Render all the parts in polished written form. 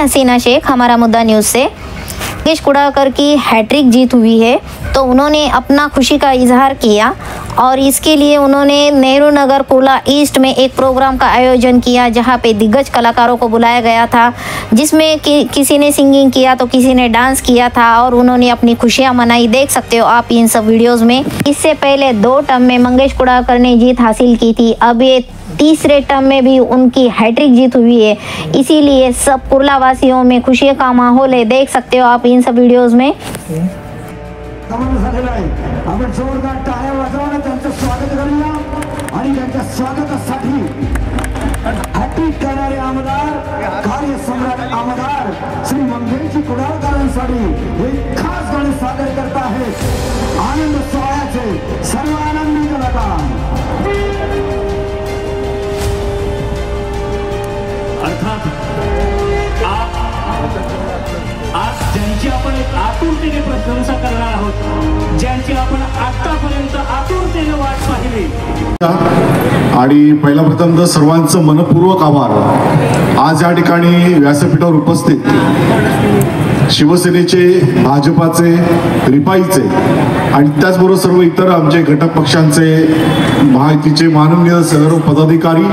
हसीना शेख, हमारा मुद्दा न्यूज़ से। मंगेश कुडाकर की हैट्रिक जीत हुई है तो उन्होंने अपना खुशी का इजहार किया और इसके लिए उन्होंने नेहरू नगर कुर्ला ईस्ट में एक प्रोग्राम का आयोजन किया जहां पे दिग्गज कलाकारों को बुलाया गया था, जिसमें किसी ने सिंगिंग किया तो किसी ने डांस किया था और उन्होंने अपनी खुशियां मनाई। देख सकते हो आप इन सब वीडियोस में। इससे पहले 2 टर्म में मंगेश कुडाकर ने जीत हासिल की थी, अब ये तीसरे टर्म में भी उनकी हैट्रिक जीत हुई है, इसीलिए सब कुर्ला वासियों में खुशी का माहौल है। देख सकते हो आप इन सब वीडियोस में। आपण जोरदार टाळ्या वाजवून त्यांचं स्वागत करूया आणि त्यांच्या स्वागतासाठी हॅट्रिक करणारे आमदार, कार्यसम्राट आमदार श्री मंगेश कुडाळकरांसाठी एक खास गाणे सादर करत आहेत आनंद सोहळ्याचे सर्व आनंदी कलाकार। अर्थात आज ज्यांची आपण आतुरतेने प्रशंसा करणार आहोत, ज्यांची आपण आतापर्यंत आतुरतेने वाट पाहिली, आणि पहिला प्रथम तर सर्वांचं मनपूर्वक आभार। आज या ठिकाणी व्यासपीठावर उपस्थित शिवसेनेचे, भाजपाचे, रिपाईचे आणि त्याचबरोबर सर्व इतर आमचे घटक पक्षांचे, महायुतीचे माननीय सर्व पदाधिकारी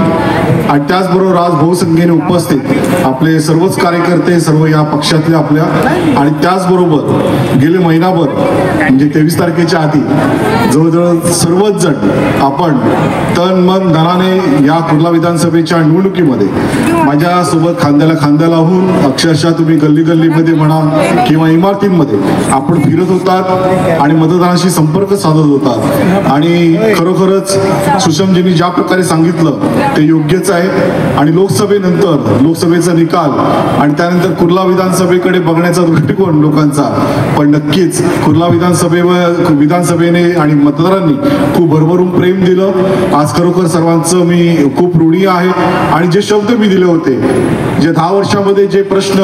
आणि त्याचबरोबर आज बहुसंख्येने उपस्थित आपले सर्वच कार्यकर्ते, सर्व या पक्षातले आपल्या, आणि त्याचबरोबर गेले महिनाभर म्हणजे 23 तारखेच्या आधी जवळजवळ सर्वच जण आपण तन मन धनाने या कुर्ला विधानसभेच्या निवडणुकीमध्ये माझ्यासोबत खांद्याला खांदा लावून अक्षरशः तुम्ही गल्ली गल्लीमध्ये म्हणा किंवा इमारतींमध्ये आपण फिरत होतात आणि मतदारांशी संपर्क साधत होतात। आणि खरोखरच सुषमजींनी ज्या प्रकारे सांगितलं ते योग्यच आहे। आणि लोकसभेनंतर लोकसभेचा निकाल आणि त्यानंतर कुर्ला विधानसभेकडे बघण्याचा दृष्टिकोन लोकांचा, पण नक्कीच कुर्ला विधानसभेने आणि मतदारांनी खूप भरभरून प्रेम दिलं। आज खरोखर सर्वांचं मी खूप ऋणी आहे। आणि जे शब्द मी दिले होते, जे 10 वर्षामध्ये जे प्रश्न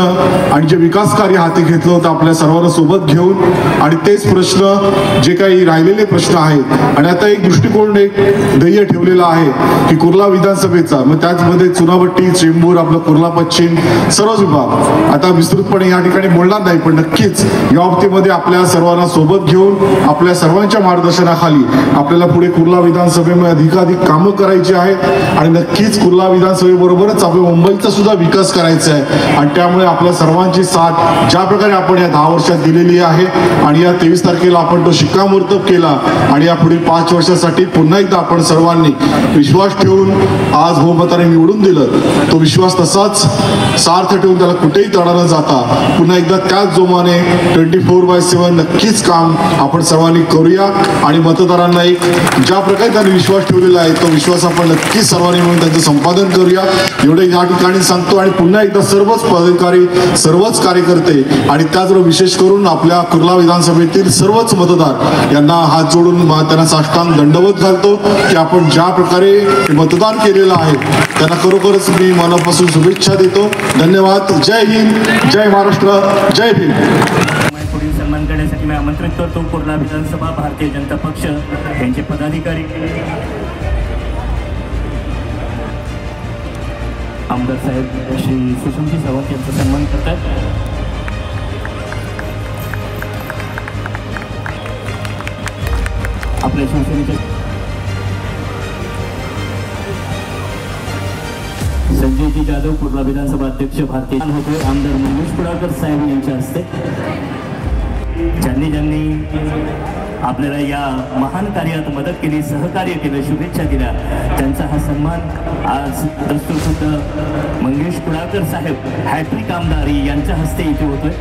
आणि जे विकास कार्य हाती घेतलं होतं आपल्या सर्वांना सोबत घेऊन, आणि तेच प्रश्न जे काही राहिलेले प्रश्न आहेत, आणि आता एक दृष्टिकोन, एक ध्येय ठेवलेला आहे की कुर्ला विधानसभेचा, मग त्याचमध्ये चुनाभट्टी, चेंबूर, आपलं कुर्ला पश्चिम सर्वच विभाग, आता विस्तृतपणे या ठिकाणी बोलणार नाही, पण नक्कीच या बाबतीमध्ये आपल्या सर्वांना सोबत घेऊन आपल्या सर्वांच्या मार्गदर्शनाखाली आपल्याला पुढे कुर्ला विधानसभेमध्ये अधिकाधिक कामं करायची आहेत। आणि नक्कीच कुर्ला विधानसभेबरोबरच आपल्या मुंबईचा सुद्धा विकास करायचा आहे। आणि त्यामुळे आपल्या सर्वांची साथ ज्या प्रकारे आपण या 10 वर्षात दिलेली आहे आणि या 23 तारखेला आपण तो शिक्कामोर्तब केला आणि या पुढील 5 वर्षासाठी पुन्हा एकदा आपण सर्वांनी विश्वास ठेवून आज बहुमताने निवडून दिलं, तो विश्वास तसाच सार्थ ठेवून त्याला कुठेही तडा न जाता पुन्हा एकदा त्याच जोमाने 24/7 नक्कीच काम आपण सर्वांनी करूया। आणि मतदारांना एक ज्या प्रकारे त्यांनी विश्वास ठेवलेला आहे तो विश्वास आपण नक्कीच सर्वांनी मिळून त्यांचं संपादन करूया, एवढे या ठिकाणी सांगतो। आणि पुन्हा एकदा सर्वच पदाधिकारी, सर्वच कार्यकर्ते आणि त्याचबरोबर विशेष करून आपल्या कुर्ला विधानसभेतील सर्वच मतदार यांना हात जोडून त्यांना साष्टांग दंडवत घालतो की आपण ज्या प्रकारे मतदान केलेलं आहे त्यांना खरोखरच मी मनापासून शुभेच्छा देतो। धन्यवाद। जय हिंद, जय महाराष्ट्र, जय भीम। पुढील सन्मान करण्यासाठी मी आमंत्रित करतो कुर्ला विधानसभा भारतीय जनता पक्ष यांचे पदाधिकारी आमदार साहेब श्री सुषमजी सावंत यांचा सन्मान करतात। आपल्या शिवसेनेचे संजयजी जाधव कुर्ला विधानसभा अध्यक्ष भारतीय होते आमदार मंगेश कुडाळकर साहेब यांच्या हस्ते, ज्यांनी आपल्याला या महान कार्यात मदत केली, सहकार्य केलं, शुभेच्छा दिल्या, त्यांचा हा सन्मान आज दस्तूरखुद्द मंगेश कुडाळकर साहेब हॅट्रिक आमदार यांच्या हस्ते इथे होतोय।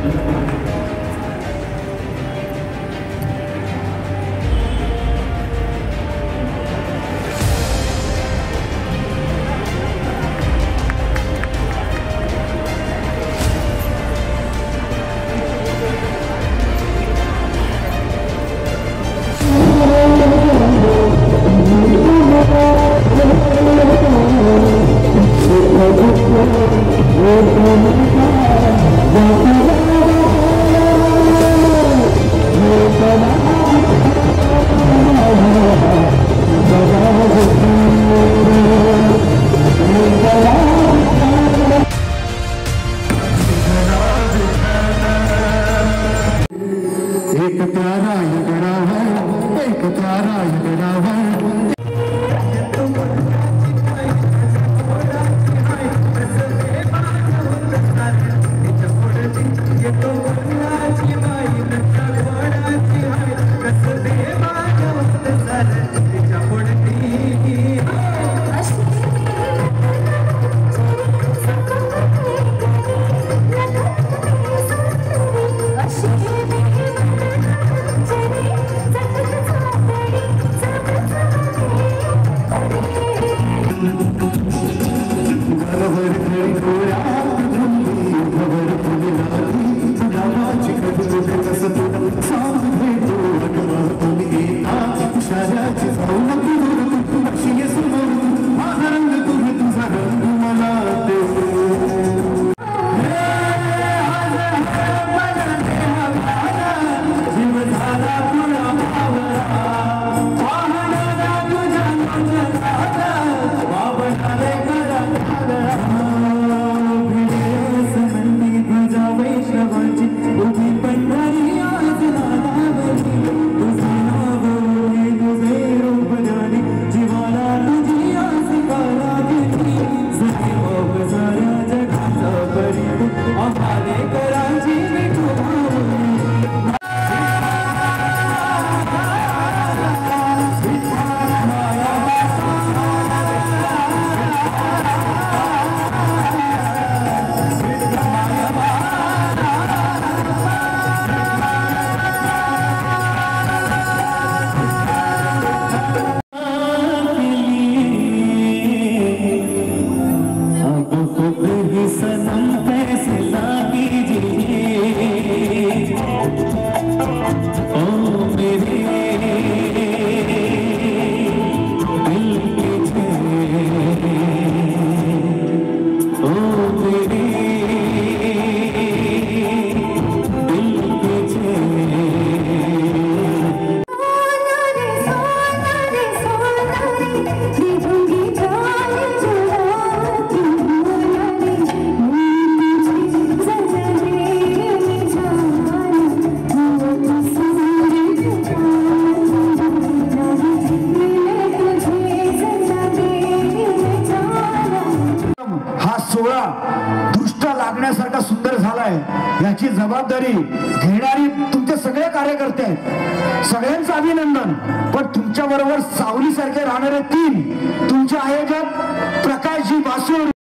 प्यारा यगडावर एक प्यारा यगडावर दृष्ट लागण्यासारखा सुंदर झालाय याची जबाबदारी घेणारी तुमचे सगळे कार्यकर्ते आहेत. सगळ्यांचं अभिनंदन. पण तुमच्या बरोबर सावलीसारखे राहणारे 3 तुमचे आयोजक प्रकाशजी बासूर